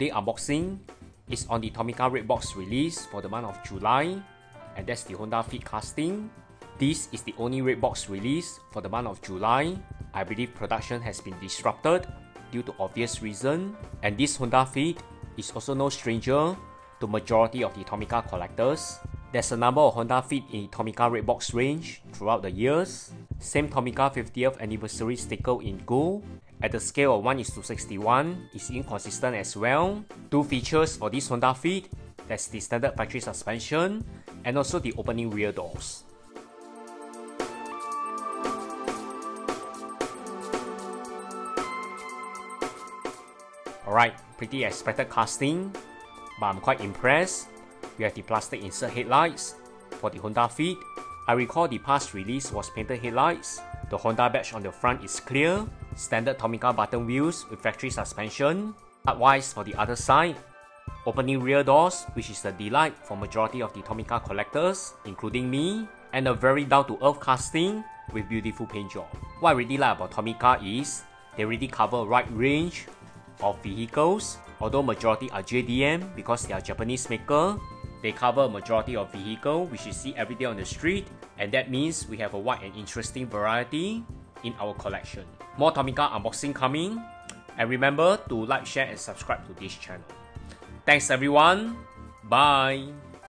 today unboxing is on the Tomica red box release for the month of July, and that's the Honda Fit casting. This is the only red box release for the month of July. I believe production has been disrupted due to obvious reason, and this Honda Fit is also no stranger to majority of the Tomica collectors. There's a number of Honda Fit in the Tomica red box range throughout the years. Same Tomica 50th anniversary sticker in gold at the scale of 1:61 is inconsistent as well. Two features for this Honda Fit, that's the standard factory suspension and also the opening rear doors. Alright, pretty expected casting, but I'm quite impressed. We have the plastic insert headlights for the Honda Fit. I recall the past release was painted headlights. The Honda badge on the front is clear. Standard Tomica button wheels with factory suspension. Likewise for the other side. Opening rear doors, which is a delight for majority of the Tomica collectors, including me. And a very down-to-earth casting with beautiful paint job. What I really like about Tomica is they really cover a wide range of vehicles. Although majority are JDM because they are Japanese maker, they cover a majority of vehicle which you see every day on the street, and that means we have a wide and interesting variety in our collection. More Tomica unboxing coming, and remember to like, share and subscribe to this channel. Thanks everyone, bye!